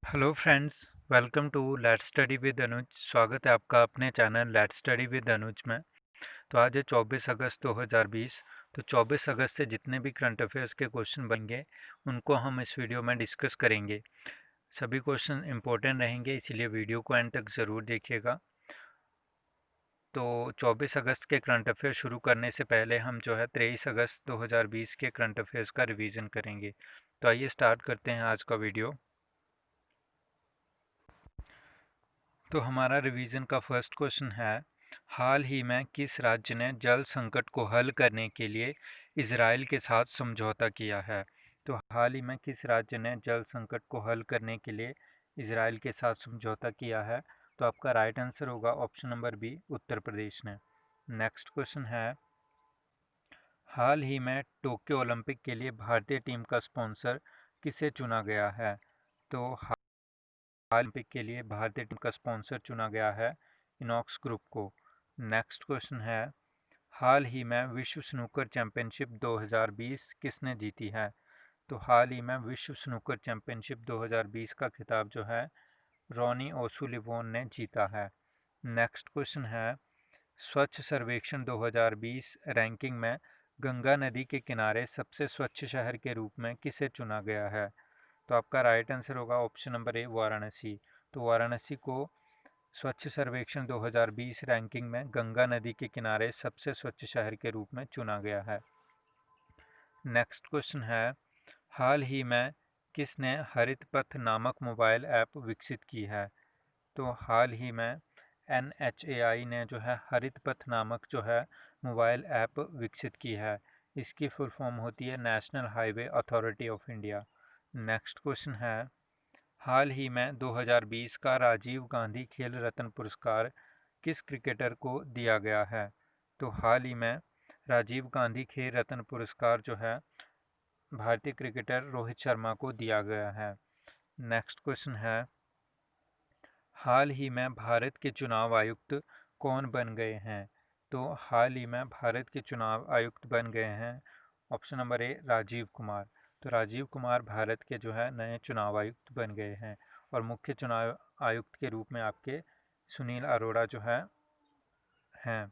Hello friends, welcome to let's study with Anuj. स्वागत है आपका अपने channel let's study with Anuj में। तो आज है 24 अगस्त 2020। तो 24 अगस्त से जितने भी करंट अफेयर्स के क्वेश्चन बनेंगे उनको हम इस वीडियो में डिस्कस करेंगे। सभी क्वेश्चन इंपॉर्टेंट रहेंगे, इसीलिए वीडियो को एंड तक ज़रूर देखिएगा। तो 24 अगस्त के करंट अफेयर शुरू करने से पहले हम जो है 23 अगस्त 2020 के करंट अफेयर्स का रिवीजन करेंगे। तो आइए स्टार्ट करते हैं आज का वीडियो। तो हमारा रिवीजन का फर्स्ट क्वेश्चन है, हाल ही में किस राज्य ने जल संकट को हल करने के लिए इजराइल के साथ समझौता किया है। तो हाल ही में किस राज्य ने जल संकट को हल करने के लिए इजराइल के साथ समझौता किया है। तो आपका राइट आंसर होगा option number B, Uttar Pradesh ने। नेक्स्ट क्वेश्चन है, हाल ही में टोक्यो ओलंपिक के लिए भारतीय टीम का स्पॉन्सर किसे चुना गया है। तो ओलंपिक के लिए भारतीय टीम का स्पॉन्सर चुना गया है इनॉक्स ग्रुप को। नेक्स्ट क्वेश्चन है, हाल ही में विश्व स्नूकर चैंपियनशिप 2020 किसने जीती है। तो हाल ही में विश्व स्नूकर चैंपियनशिप 2020 का खिताब जो है रॉनी ओसुलिवोन ने जीता है। नेक्स्ट क्वेश्चन है, स्वच्छ सर्वेक्षण 2020 रैंकिंग में गंगा नदी के किनारे सबसे स्वच्छ शहर के रूप में किसे चुना गया है। तो आपका राइट आंसर होगा ऑप्शन नंबर ए, वाराणसी। तो वाराणसी को स्वच्छ सर्वेक्षण 2020 रैंकिंग में गंगा नदी के किनारे सबसे स्वच्छ शहर के रूप में चुना गया है। नेक्स्ट क्वेश्चन है, हाल ही में किसने हरित पथ नामक मोबाइल ऐप विकसित की है। तो हाल ही में NHAI ने जो है हरित पथ नामक जो है मोबाइल ऐप विकसित की है। इसकी फुल फॉर्म होती है national highway authority of India. Next question है, हाल ही में 2020 का राजीव गांधी खेल रत्न पुरस्कार किस क्रिकेटर को दिया गया है। तो हाल ही में राजीव गांधी खेल रत्न पुरस्कार जो है भारतीय क्रिकेटर रोहित शर्मा को दिया गया है। नेक्स्ट क्वेश्चन है, हाल ही में भारत के चुनाव आयुक्त कौन बन गए हैं। तो हाल ही में भारत के चुनाव आयुक्त बन गए हैं option number A, Rajiv Kumar. तो राजीव कुमार भारत के जो है नए चुनाव आयुक्त बन गए हैं। और मुख्य चुनाव आयुक्त के रूप में आपके सुनील अरोड़ा जो है हैं।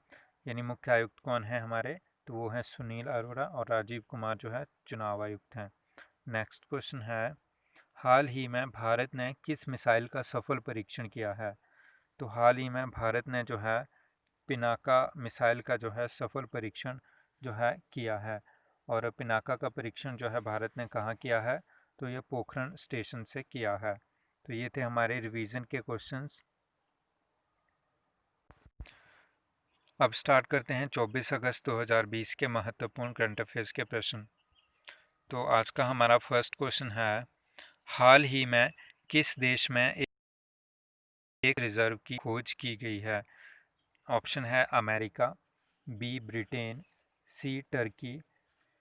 यानी मुख्य आयुक्त कौन है हमारे, तो वो हैं सुनील अरोड़ा, और राजीव कुमार जो है चुनाव आयुक्त हैं। नेक्स्ट क्वेश्चन है, हाल ही में भारत ने किस मिसाइल का सफल परीक्षण किया है। तो हाल ही में भारत ने जो है पिनाका मिसाइल का जो है सफल परीक्षण जो है किया है। और पिनाका का परीक्षण जो है भारत ने कहाँ किया है, तो ये पोखरण स्टेशन से किया है। तो ये थे हमारे रिवीजन के क्वेश्चंस। अब स्टार्ट करते हैं 24 अगस्त 2020 के महत्वपूर्ण करंट अफेयर्स के प्रश्न। तो आज का हमारा फर्स्ट क्वेश्चन है, हाल ही में किस देश में एक रिजर्व की खोज की गई है। ऑप्शन है अमेरिका, बी ब्रिटेन, सी टर्की,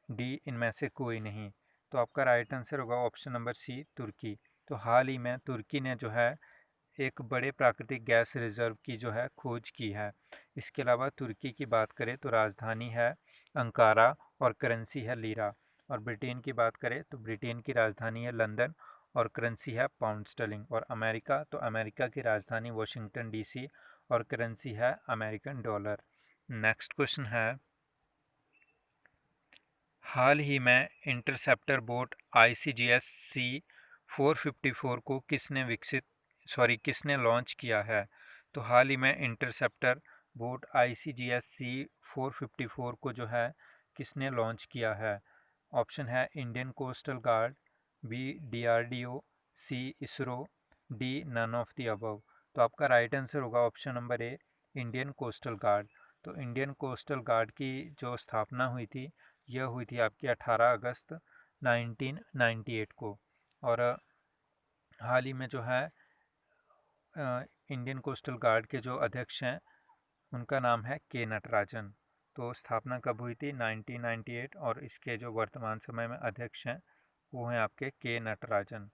डी इनमें से कोई नहीं। तो आपका राइट आंसर होगा ऑप्शन नंबर सी, तुर्की। तो हाल ही में तुर्की ने जो है एक बड़े प्राकृतिक गैस रिजर्व की जो है खोज की है। इसके अलावा तुर्की की बात करें तो राजधानी है अंकारा और करेंसी है लीरा। और ब्रिटेन की बात करें तो ब्रिटेन की राजधानी है लंदन और करेंसी है पाउंड स्टर्लिंग। और अमेरिका, तो अमेरिका की राजधानी वाशिंगटन डीसी और करेंसी है अमेरिकन डॉलर। नेक्स्ट क्वेश्चन है, हाल ही में इंटरसेप्टर बोट ICGS C-454 को किसने लॉन्च किया है। तो हाल ही में इंटरसेप्टर बोट ICGS C-454 को जो है किसने लॉन्च किया है। ऑप्शन है Indian coastal guard, B DRDO, C ISRO, D none of the above. तो आपका राइट आंसर होगा option number A, Indian coastal guard. तो इंडियन कोस्टल गार्ड की जो स्थापना हुई थी यह हुई थी आपकी 18 अगस्त 1998 को। और हाल ही में जो है इंडियन कोस्टल गार्ड के जो अध्यक्ष हैं उनका नाम है के नटराजन। तो स्थापना कब हुई थी, 1998। और इसके जो वर्तमान समय में अध्यक्ष हैं वो हैं आपके के नटराजन।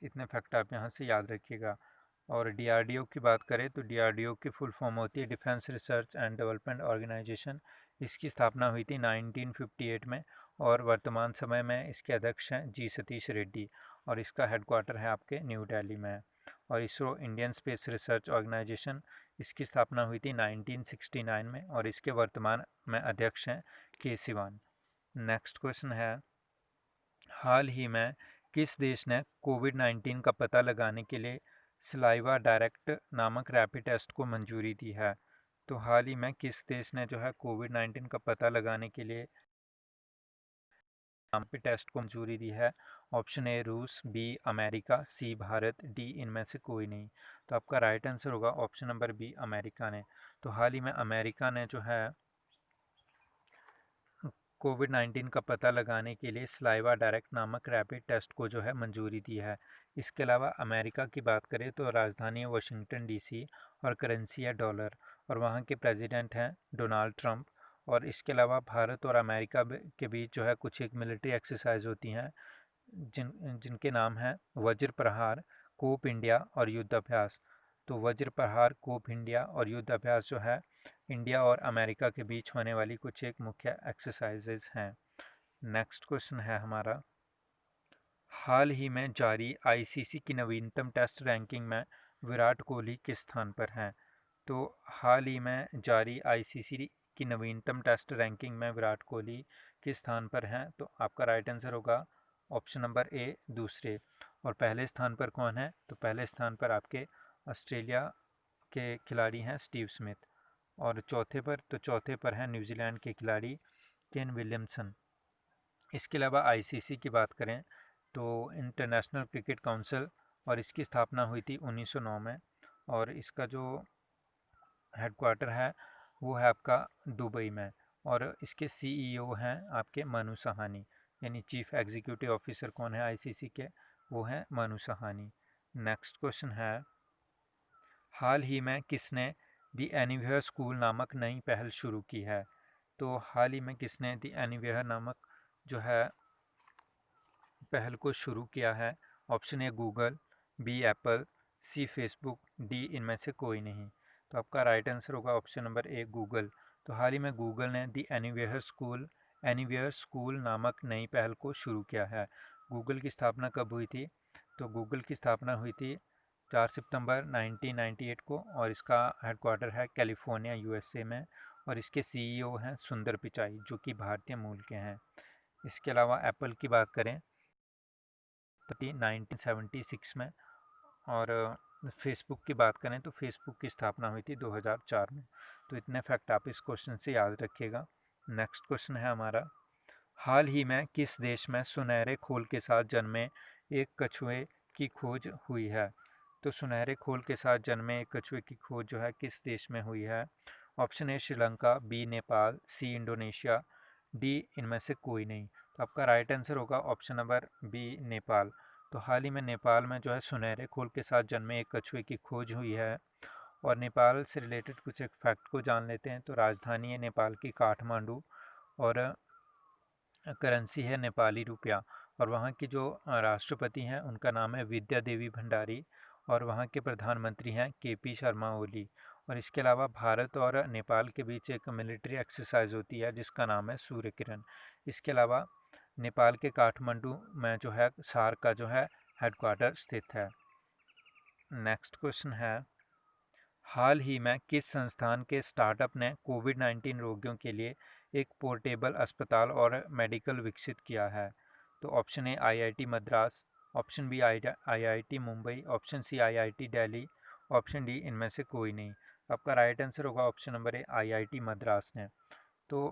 इतने फैक्ट आप यहाँ से याद रखिएगा। और DRDO की बात करें तो DRDO की फुल फॉर्म होती है defence research and development organisation. इसकी स्थापना हुई थी 1958 में और वर्तमान समय में इसके अध्यक्ष हैं जी सतीश रेड्डी और इसका हेडक्वार्टर है आपके न्यू दिल्ली में। और ISRO Indian space research organisation, इसकी स्थापना हुई थी 1969 में और इसके वर्तमान में अध्यक्ष हैं के सिवान। नेक्स्ट क्वेश्चन है, हाल ही में किस देश ने कोविड-19 का पता लगाने के लिए सलाइवा डायरेक्ट नामक रैपिड टेस्ट को मंजूरी दी है? तो हाल ही में किस देश ने जो है कोविड-19 का पता लगाने के लिए रैपिड टेस्ट को मंजूरी दी है? ऑप्शन ए रूस, बी अमेरिका, सी भारत, डी इनमें से कोई नहीं। तो आपका राइट आंसर होगा ऑप्शन नंबर बी अमेरिका ने। तो हाल ही में अमेरिका ने जो है कोविड-19 का पता लगाने के लिए सलाइवा डायरेक्ट नामक रैपिड टेस्ट को जो है मंजूरी दी है। इसके अलावा अमेरिका की बात करें तो राजधानी है वाशिंगटन डीसी और करेंसी है डॉलर और वहाँ के प्रेसिडेंट हैं डोनाल्ड ट्रंप। और इसके अलावा भारत और अमेरिका के बीच जो है कुछ एक मिलिट्री एक्सरसाइज होती हैं जिनके नाम हैं वज्र प्रहार, कोप इंडिया और युद्ध अभ्यास। तो वज्र प्रहार, कोप इंडिया और युद्ध अभ्यास जो है इंडिया और अमेरिका के बीच होने वाली कुछ एक मुख्य एक्सरसाइजेज हैं। नेक्स्ट क्वेश्चन है हमारा, हाल ही में जारी आईसीसी की नवीनतम टेस्ट रैंकिंग में विराट कोहली किस स्थान पर हैं? तो हाल ही में जारी आईसीसी की नवीनतम टेस्ट रैंकिंग में विराट कोहली किस स्थान पर हैं? तो आपका राइट आंसर होगा ऑप्शन नंबर ए दूसरे। और पहले स्थान पर कौन है? तो पहले स्थान पर आपके ऑस्ट्रेलिया के खिलाड़ी हैं स्टीव स्मिथ। और चौथे पर हैं न्यूजीलैंड के खिलाड़ी केन विलियमसन। इसके अलावा आईसीसी की बात करें तो इंटरनेशनल क्रिकेट काउंसिल, और इसकी स्थापना हुई थी 1909 में और इसका जो हेडक्वार्टर है वो है आपका दुबई में। और इसके सीईओ हैं आपके मनु सहानी, यानी चीफ एग्जीक्यूटिव ऑफिसर कौन है आईसीसी के? वो हैं मनु सहानी। नेक्स्ट क्वेश्चन है, हाल ही में किसने दी एनीवेयर स्कूल नामक नई पहल शुरू की है? तो हाल ही में किसने दी एनीवेयर नामक जो है पहल को शुरू किया है? Option A Google, B Apple, C Facebook, D इनमें से कोई नहीं। तो आपका राइट आंसर होगा ऑप्शन नंबर ए गूगल। तो हाल ही में गूगल ने दी एनीवेयर स्कूल नामक नई पहल को शुरू किया है। गूगल की स्थापना कब हुई थी? तो गूगल की स्थापना हुई थी 4 सितंबर 1998 को और इसका हेडक्वार्टर है कैलिफोर्निया यूएसए में और इसके सीईओ हैं सुंदर पिचाई जो कि भारतीय मूल के हैं। इसके अलावा एप्पल की बात करें तो 1976 में और फेसबुक की बात करें तो फेसबुक की स्थापना हुई थी 2004 में। तो इतने फैक्ट आप इस क्वेश्चन से याद रखिएगा। नेक्स्ट क्वेश्चन है हमारा, हाल ही में किस देश में सुनहरे खोल के साथ जन्मे एक कछुए की खोज हुई है? तो सुनहरे खोल के साथ जन्मे एक कछुए की खोज जो है किस देश में हुई है? Option A Sri Lanka, B Nepal, C Indonesia, D इनमें से कोई नहीं। तो आपका राइट आंसर होगा ऑप्शन नंबर बी नेपाल। तो हाल ही में नेपाल में जो है सुनहरे खोल के साथ जन्मे एक कछुए की खोज हुई है। और नेपाल से रिलेटेड कुछ एक फैक्ट को जान लेते हैं। तो राजधानी है नेपाल की काठमांडू और करेंसी है नेपाली रुपया। और वहाँ की जो राष्ट्रपति हैं उनका नाम है विद्या देवी भंडारी और वहाँ के प्रधानमंत्री हैं केपी शर्मा ओली। और इसके अलावा भारत और नेपाल के बीच एक मिलिट्री एक्सरसाइज होती है जिसका नाम है सूर्य किरण। इसके अलावा नेपाल के काठमांडू में जो है सार्क का जो है हेडक्वार्टर स्थित है। नेक्स्ट क्वेश्चन है, हाल ही में किस संस्थान के स्टार्टअप ने कोविड-19 रोगियों के लिए एक पोर्टेबल अस्पताल और मेडिकल विकसित किया है? तो option A IIT Madras, option B IIT Mumbai, option C IIT Delhi, option D इनमें से कोई नहीं। आपका राइट आंसर होगा option number A IIT Madras ने। तो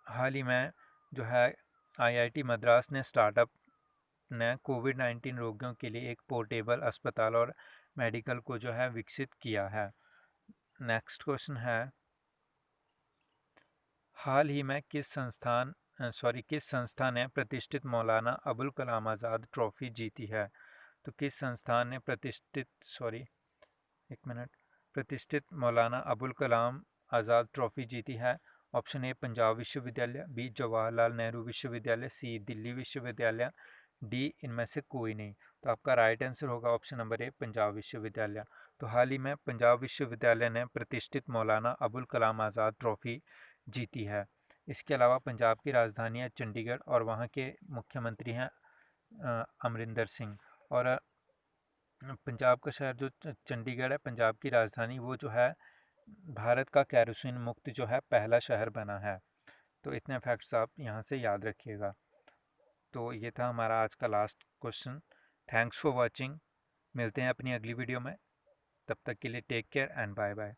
हाल ही में जो है आईआईटी मद्रास ने स्टार्टअप ने कोविड-19 रोगियों के लिए एक पोर्टेबल अस्पताल और मेडिकल को जो है विकसित किया है। नेक्स्ट क्वेश्चन है, हाल ही में किस संस्था ने प्रतिष्ठित मौलाना अबुल कलाम आज़ाद ट्रॉफी जीती है? तो किस संस्थान ने प्रतिष्ठित मौलाना अबुल कलाम आज़ाद ट्रॉफी जीती है? ऑप्शन ए पंजाब विश्वविद्यालय, बी जवाहरलाल नेहरू विश्वविद्यालय, सी दिल्ली विश्वविद्यालय, डी इनमें से कोई नहीं। तो आपका राइट आंसर होगा ऑप्शन नंबर ए पंजाब विश्वविद्यालय। तो हाल ही में पंजाब विश्वविद्यालय ने प्रतिष्ठित मौलाना अबुल कलाम आज़ाद ट्रॉफी जीती है। इसके अलावा पंजाब की राजधानी है चंडीगढ़ और वहाँ के मुख्यमंत्री हैं अमरिंदर सिंह। और पंजाब का शहर जो चंडीगढ़ है, पंजाब की राजधानी, वो जो है भारत का केरोसिन मुक्त जो है पहला शहर बना है। तो इतने फैक्ट्स आप यहाँ से याद रखिएगा। तो ये था हमारा आज का last question. Thanks for watching. मिलते हैं अपनी अगली वीडियो में। तब तक के लिए take care and bye bye.